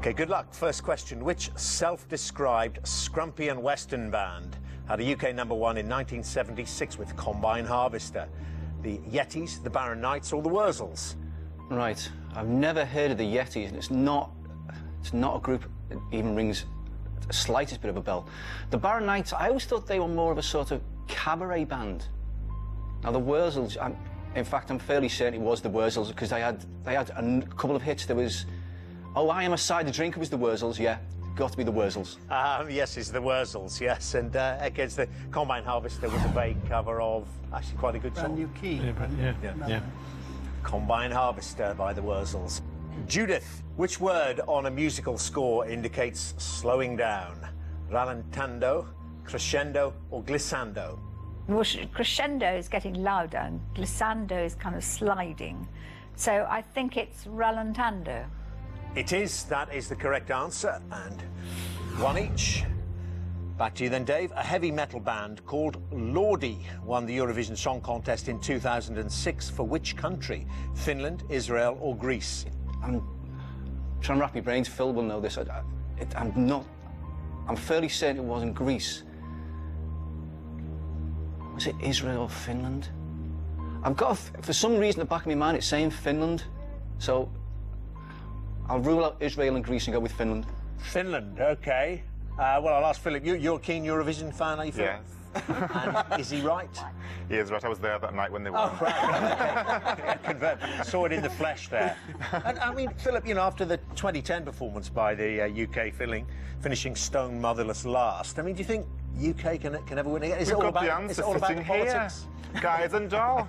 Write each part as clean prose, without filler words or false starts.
OK, good luck. First question. Which self-described scrumpy and western band had a UK #1 in 1976 with Combine Harvester? The Yetis, the Barron Knights or the Wurzels? Right. I've never heard of the Yetis, and it's not a group that even rings the slightest bit of a bell. The Barron Knights, I always thought they were more of a sort of cabaret band. Now, the Wurzels, in fact, I'm fairly certain it was the Wurzels, because they had a couple of hits. There was, Oh, I Am a Cider Drinker was the Wurzels, yeah. Got to be the Wurzels. Yes, it's the Wurzels, yes. And against the Combine Harvester was a vague cover of actually quite a good song. Brand New Key. Yeah. Combine Harvester by the Wurzels. Judith, which word on a musical score indicates slowing down? Rallentando, crescendo or glissando? Well, crescendo is getting louder and glissando is kind of sliding. So I think it's rallentando. It is. That is the correct answer. And one each. Back to you then, Dave. A heavy metal band called Lordi won the Eurovision Song Contest in 2006 for which country? Finland, Israel or Greece? I'm trying to wrap my brains. Phil will know this. I'm fairly certain it wasn't Greece. Was it Israel or Finland? I've got, for some reason, at the back of my mind, it's saying Finland. So I'll rule out Israel and Greece and go with Finland. Finland, OK. Well, I'll ask Philip. You're a keen Eurovision fan, are you, Philip? Yes. And is he right? He is right. I was there that night when they won. Oh, right. Convert. Saw it in the flesh there. And, I mean, Philip, you know, after the 2010 performance by the UK finishing stone motherless last, I mean, do you think UK can ever win again? Is We've it all got about, the answer is it all about sitting the politics? here. Guys and doll.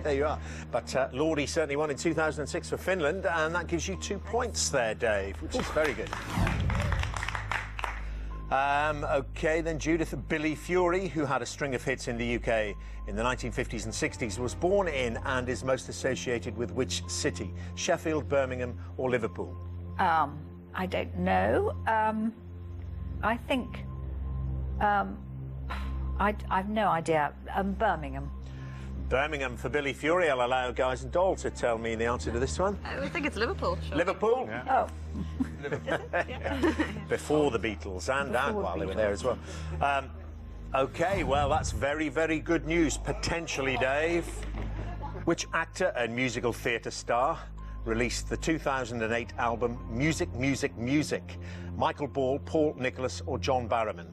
There you are. But Lordi certainly won in 2006 for Finland, and that gives you 2 points there, Dave, which is very good. OK, then, Judith. Billy Fury, who had a string of hits in the UK in the 1950s and 60s, was born in and is most associated with which city? Sheffield, Birmingham or Liverpool? I don't know. I think... I've no idea. Birmingham. Birmingham for Billy Fury. I'll allow Guys and Doll to tell me the answer to this one. I think it's Liverpool. Sure. Liverpool? Oh. Before the Beatles and while they were there as well. OK, well, that's very, very good news, potentially, Dave. Which actor and musical theatre star released the 2008 album Music, Music, Music? Michael Ball, Paul Nicholas or John Barrowman?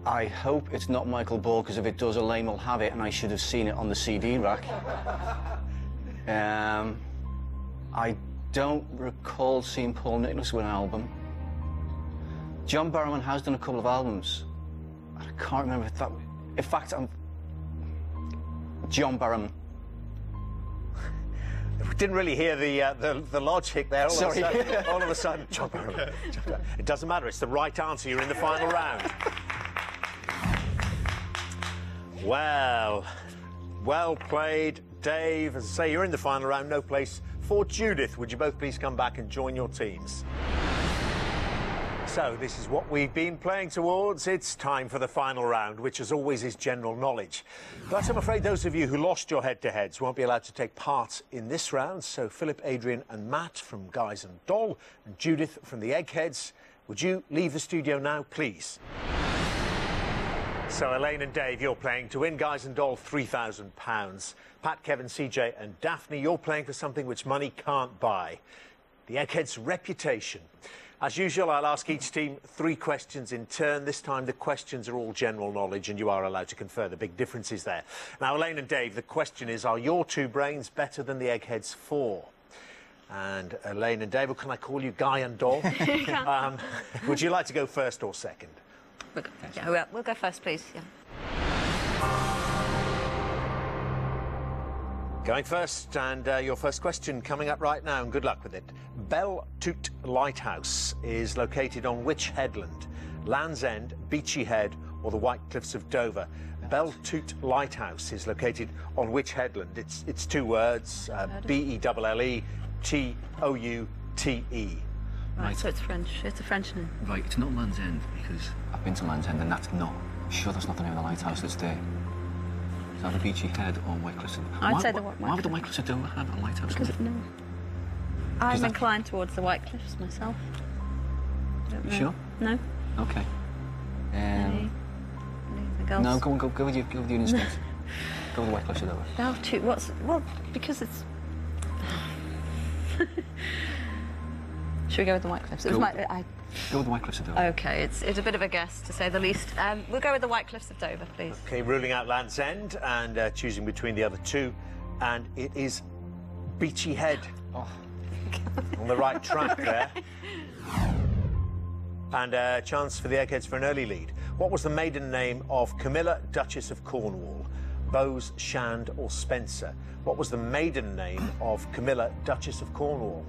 I hope it's not Michael Ball, because if it does, Elaine will have it, and I should have seen it on the CD rack. I don't recall seeing Paul Nicholas with an album. John Barrowman has done a couple of albums. I can't remember if that... In fact, I'm... John Barrowman. We didn't really hear the logic there. Sorry. All of a sudden, John Barrowman. It doesn't matter. It's the right answer. You're in the final round. Well played, Dave. As I say, you're in the final round. No place for Judith. Would you both please come back and join your teams? So this is what we've been playing towards. It's time for the final round, which as always is general knowledge. But I'm afraid those of you who lost your head-to-heads won't be allowed to take part in this round. So Philip, Adrian and Matt from Guys and Doll and Judith from the Eggheads, would you leave the studio now, please? So Elaine and Dave, you're playing to win Guys and Doll £3,000. Pat, Kevin, CJ and Daphne, you're playing for something which money can't buy. The Eggheads' reputation. As usual, I'll ask each team 3 questions in turn. This time the questions are all general knowledge and you are allowed to confer. The big difference is there. Now, Elaine and Dave, the question is, are your 2 brains better than the Eggheads' 4? And Elaine and Dave, or can I call you Guy and Doll? Would you like to go first or second? We'll go first, please. Yeah. Going first, and your first question coming up right now, and good luck with it. Belle Toute Lighthouse is located on which headland? Land's End, Beachy Head, or the White Cliffs of Dover? Belle Toute Lighthouse is located on which headland? It's 2 words, B-E-L-L-E, T-O-U-T-E. Right, so it's French. It's a French name. Right, it's not Land's End, because I've been to Land's End, and that's not... Sure, that's not the name of the lighthouse that's there. Is that a Beachy Head or White Cliffs of Dover? I'd say the Why would the White Cliffs of Dover have a lighthouse? Because no. I'm inclined towards the White Cliffs myself. Don't know. Sure? No? Okay. Anything else? No, go with your instinct. Go with the White Cliffs of Dover. Well, because it's... Should we go with the White Cliffs? Go with the White Cliffs of Dover. Okay, it's a bit of a guess, to say the least. We'll go with the White Cliffs of Dover, please. Okay, ruling out Land's End and choosing between the other two. And it is Beachy Head. Oh. On the right track there. And a chance for the Eggheads for an early lead. What was the maiden name of Camilla, Duchess of Cornwall? Bowes, Shand or Spencer? What was the maiden name of Camilla, Duchess of Cornwall?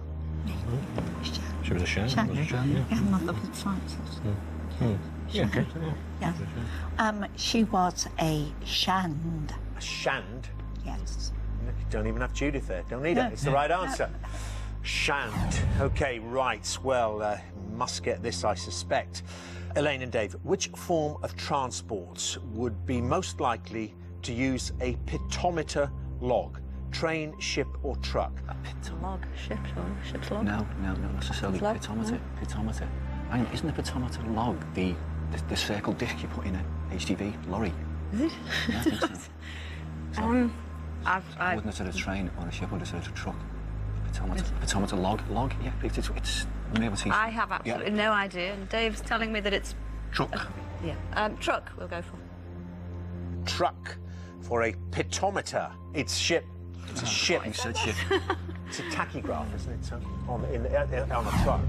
She was a Shand. Yeah, mother of sciences. Yeah. Okay. Yeah. She was a Shand. A Shand? Yes. You don't even have Judith there. Don't need it. It's the right answer. Shand. Okay, right. Well, must get this, I suspect. Elaine and Dave, which form of transport would be most likely to use a pitometer log? Train, ship or truck? Log, ship's log? No, not necessarily. Log? Pitometer. Hang on, isn't the pitometer log the circle disc you put in a HGV lorry? Is it? Yeah, I think so. So, I wouldn't have said a train or a ship, I would have said a truck. Pitometer log, yeah, it's let me have a t-shirt. I have absolutely no idea, and Dave's telling me that it's... Truck. Truck we'll go for. Truck for a pitometer. It's ship. It's a ship. You said ship. It's a tachograph, isn't it? So on a truck.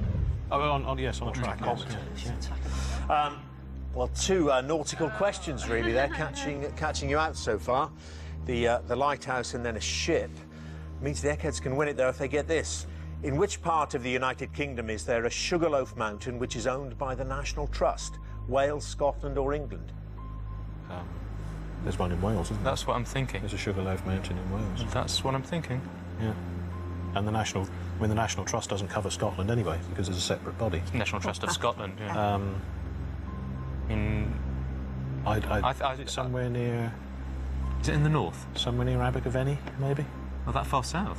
Oh, yes, on a track. Tachometer. Well, two nautical questions really. They're catching you out so far. The lighthouse and then a ship. Means the Eggheads can win it though if they get this. In which part of the United Kingdom is there a Sugarloaf Mountain which is owned by the National Trust? Wales, Scotland or England? There's one in Wales, isn't there? That's what I'm thinking. There's a Sugarloaf Mountain in Wales. That's what I'm thinking. Yeah. And the National Trust doesn't cover Scotland anyway, because it's a separate body. National Trust of Scotland, yeah. Somewhere near... Is it in the north? Somewhere near Abergavenny, maybe? Oh, that far south?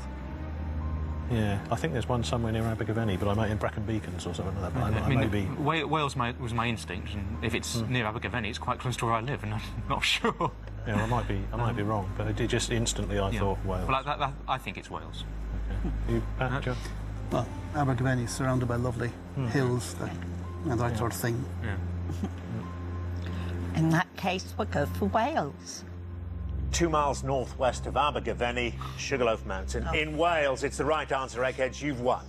Yeah, I think there's one somewhere near Abergavenny, but I might in Brecon Beacons or something like that. I may be... Wales was my instinct, and if it's near Abergavenny, it's quite close to where I live, and I'm not sure. Yeah, I might be wrong, but it just instantly I thought Wales. Well, I think it's Wales. Okay. You, Pat, Joe? Well, Abergavenny is surrounded by lovely hills and that sort of thing. Yeah. In that case, we'll go for Wales. 2 miles northwest of Abergavenny, Sugarloaf Mountain. In Wales, it's the right answer, Eggheads. You've won.